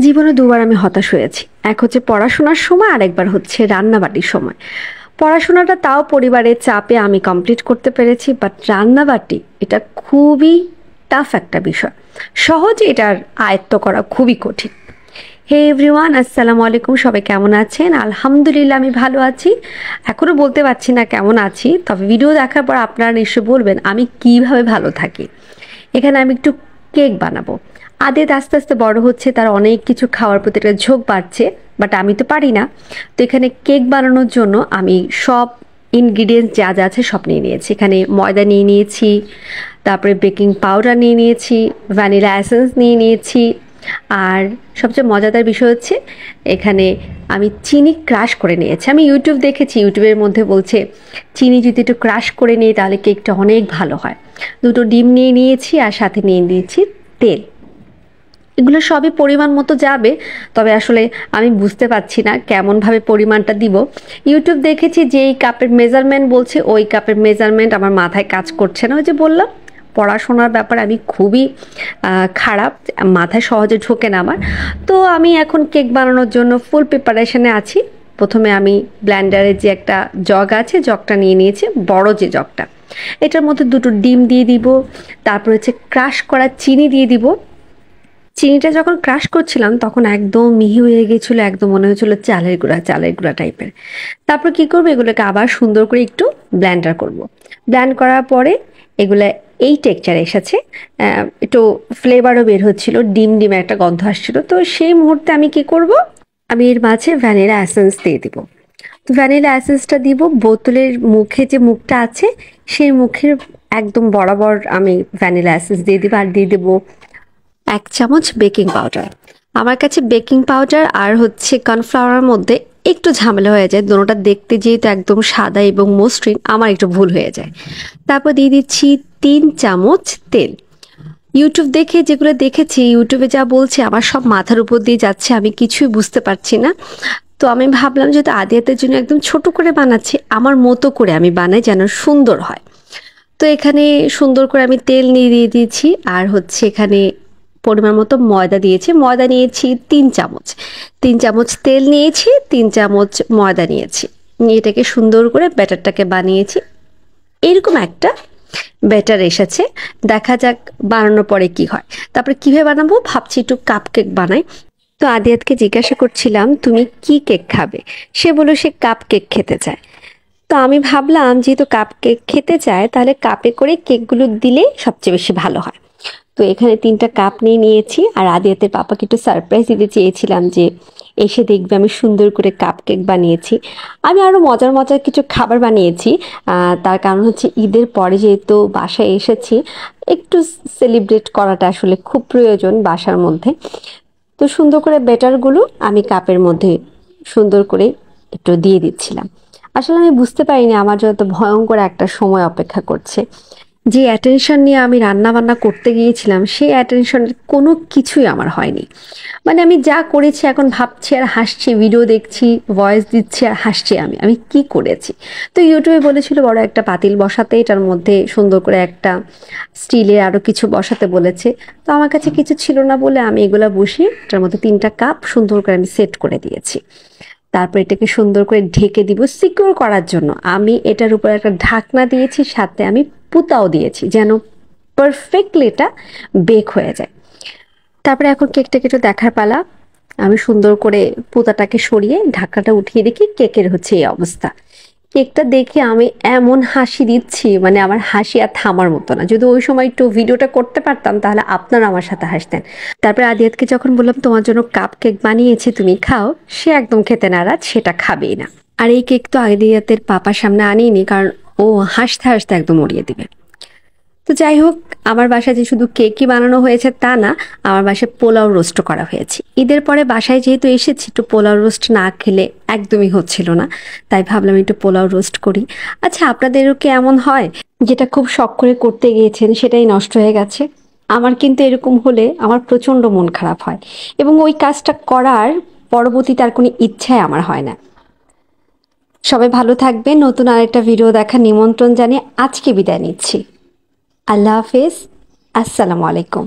জীবনে দুবার আমি হতাশ হয়েছি। এক হচ্ছে পড়াশোনার সময়, আর একবার হচ্ছে রান্নাবাটির সময়। পড়াশোনাটা তাও পরিবারের চাপে আমি কমপ্লিট করতে পেরেছি, বাট রান্নাবাটি এটা খুবই টাফ একটা বিষয়। সহজে এটার আয়ত্ত করা খুবই কঠিন। হে এভরিওয়ান, আসসালামু আলাইকুম। সবাই কেমন আছেন? আলহামদুলিল্লাহ আমি ভালো আছি। এখনও বলতে পারছি না কেমন আছি, তবে ভিডিও দেখার পর আপনারা নিশ্চয়ই বলবেন আমি কিভাবে ভালো থাকি। এখানে আমি একটু কেক বানাবো। আদিত আস্তে আস্তে বড় হচ্ছে, তার অনেক কিছু খাওয়ার প্রতি একটা ঝোঁক বাড়ছে, বাট আমি তো পারি না। তো এখানে কেক বানানোর জন্য আমি সব ইনগ্রিডিয়েন্টস যা যা আছে সব নিয়ে নিয়েছি। এখানে ময়দা নিয়ে নিয়েছি, তারপরে বেকিং পাউডার নিয়ে নিয়েছি, ভ্যানিলা এসেন্স নিয়ে নিয়েছি, আর সবচেয়ে মজাদার বিষয় হচ্ছে এখানে আমি চিনি ক্রাশ করে নিয়েছি। আমি ইউটিউব দেখেছি, ইউটিউবের মধ্যে বলছে চিনি যদি একটু ক্রাশ করে নিই তাহলে কেকটা অনেক ভালো হয়। দুটো ডিম নিয়ে নিয়েছি আর সাথে নিয়ে নিয়েছি তেল। এগুলো সবই পরিমাণ মতো যাবে, তবে আসলে আমি বুঝতে পারছি না কেমনভাবে পরিমাণটা দিব। ইউটিউব দেখেছি যে এই কাপের মেজারমেন্ট বলছে, ওই কাপের মেজারমেন্ট আমার মাথায় কাজ করছে না। ওই যে বললাম পড়াশোনার ব্যাপার আমি খুবই খারাপ, মাথায় সহজে ঢোকে না আমার। তো আমি এখন কেক বানানোর জন্য ফুল প্রিপারেশনে আছি। প্রথমে আমি ব্লেন্ডারের যে একটা জগ আছে, জগটা নিয়ে নিয়েছি, বড় যে জগটা। এটার মধ্যে দুটো ডিম দিয়ে দিব, তারপর হচ্ছে ক্রাশ করা চিনি দিয়ে দিব। চিনিটা যখন ক্রাশ করছিলাম তখন একদম মিহি হয়ে গেছিলো, একদম মনে হয়েছিল চালের গুঁড়া টাইপের। তারপর কি করবো, এগুলোকে আবার সুন্দর করে একটু ব্লেন্ডার করব। ব্লেন্ড করার পরে এগুলো এই টেক্সচার এসেছে, একটু ফ্লেভারও বের হচ্ছিল, ডিমের একটা গন্ধ আসছিল। তো সেই মুহূর্তে আমি কি করব, আমি এর মাঝে ভ্যানিলা এসেন্স দিয়ে দিব। তো ভ্যানিলা এসেন্সটা দিব বোতলের মুখে, যে মুখটা আছে সেই মুখের একদম বরাবর আমি ভ্যানিলা এসেন্স দিয়ে দিব, আর দিয়ে দেবো 1 চামচ বেকিং পাউডার। আমার কাছে বেকিং পাউডার আর হচ্ছে কর্নফ্লাওয়ারের মধ্যে একটু ঝামেলা হয়ে যায়, দুটোটা দেখতে যেহেতু একদম সাদা এবং মসৃণ, আমার একটু ভুল হয়ে যায়। তারপর দিয়ে দিচ্ছি 3 চামচ তেল। ইউটিউব দেখে যেগুলো দেখেছি, ইউটিউবে যা বলছে আমার সব মাথার উপর দিয়ে যাচ্ছে, আমি কিছুই বুঝতে পারছি না। তো আমি ভাবলাম যেহেতু আদিয়াতের জন্য একদম ছোট করে বানাচ্ছি, আমার মতো করে আমি বানাই যেন সুন্দর হয়। তো এখানে সুন্দর করে আমি তেল নিয়ে দিয়ে দিয়েছি, আর হচ্ছে এখানে পরিমাণ মতো ময়দা দিয়েছি। ময়দা নিয়েছি 3 চামচ, 3 চামচ তেল নিয়েছি, 3 চামচ ময়দা নিয়েছি। এটাকে সুন্দর করে ব্যাটারটাকে বানিয়েছি। এরকম একটা ব্যাটার এসেছে, দেখা যাক বানানোর পরে কি হয়। তারপরে কিভাবে বানাবো ভাবছি, একটু কাপ কেক বানাই। তো আদিয়াতকে জিজ্ঞাসা করছিলাম তুমি কি কেক খাবে, সে বলল সে কাপ কেক খেতে চায়। তো আমি ভাবলাম যেহেতু কাপ কেক খেতে চায় তাহলে কাপে করে কেকগুলো দিলে সবচেয়ে বেশি ভালো হয়। তো এখানে 3টা কাপ নিয়ে নিয়েছি, আর আদিয়াতের পাপাকে একটু সারপ্রাইজ দিতে চেয়েছিলাম যে এসে দেখবে আমি সুন্দর করে কাপ কেক বানিয়েছি। আমি আরও মজার মজার কিছু খাবার বানিয়েছি, তার কারণ হচ্ছে ঈদের পরে যেহেতু বাসায় এসেছি, একটু সেলিব্রেট করাটা আসলে খুব প্রয়োজন বাসার মধ্যে। তো সুন্দর করে ব্যাটারগুলো আমি কাপের মধ্যে সুন্দর করে একটু দিয়ে দিচ্ছিলাম। আসলে আমি বুঝতে পারিনি আমার যত ভয়ঙ্কর একটা সময় অপেক্ষা করছে। যে অ্যাটেনশন নিয়ে আমি রান্না বান্না করতে গিয়েছিলাম, সেই অ্যাটেনশনের কোনো কিছুই আমার হয়নি। মানে আমি যা করেছি এখন ভাবছি আর হাসছি, ভিডিও দেখছি, ভয়েস দিচ্ছি আর হাসছি, আমি কি করেছি। তো ইউটিউবে বলেছিল বড় একটা পাতিল বসাতে, এটার মধ্যে সুন্দর করে একটা স্টিলের আরও কিছু বসাতে বলেছে। তো আমার কাছে কিছু ছিল না বলে আমি এগুলা বসিয়ে এটার মধ্যে 3টা কাপ সুন্দর করে আমি সেট করে দিয়েছি। তারপর এটাকে সুন্দর করে ঢেকে দিব সিকিউর করার জন্য। আমি এটার উপর একটা ঢাকনা দিয়েছি, সাথে আমি পুতাও দিয়েছি যেন পারফেক্টলি এটা বেক হয়ে যায়। তারপরে এখন কেকটাকে একটু দেখার পালা। আমি সুন্দর করে পুতাটাকে সরিয়ে ঢাকনাটা উঠিয়ে দেখি কেকের হচ্ছে এই অবস্থা। কেকটা দেখে আমি এমন হাসি দিচ্ছি, মানে আমার হাসি আর থামার মতো না। যদি ওই সময় একটু ভিডিওটা করতে পারতাম তাহলে আপনারা আমার সাথে হাসতেন। তারপরে আদিয়াতকে যখন বললাম তোমার জন্য কাপ কেক বানিয়েছি তুমি খাও, সে একদম খেতে নারাজ, সেটা খাবেই না। আর এই কেক তো আদিয়াতের পাপার সামনে আনিনি, কারণ ও হাসতে হাসতে একদম উড়িয়ে দিবে। তো যাই হোক, আমার বাসায় যে শুধু কেকই বানানো হয়েছে তা না, আমার বাসায় পোলাও রোস্ট করা হয়েছে। ঈদের পরে বাসায় যেহেতু এসেছি, একটু পোলাও রোস্ট না খেলে একদমই হচ্ছিল না, তাই ভাবলাম একটু পোলাও রোস্ট করি। আচ্ছা, আপনাদেরও কি এমন হয় যেটা খুব শখ করে করতে গিয়েছেন সেটাই নষ্ট হয়ে গেছে? আমার কিন্তু এরকম হলে আমার প্রচণ্ড মন খারাপ হয়, এবং ওই কাজটা করার পরবর্তীতে আর কোনো ইচ্ছাই আমার হয় না। সবাই ভালো থাকবেন, নতুন আরেকটা ভিডিও দেখার নিমন্ত্রণ জানিয়ে আজকে বিদায় নিচ্ছি। আল্লাহ হাফেজ, আসসালামু আলাইকুম।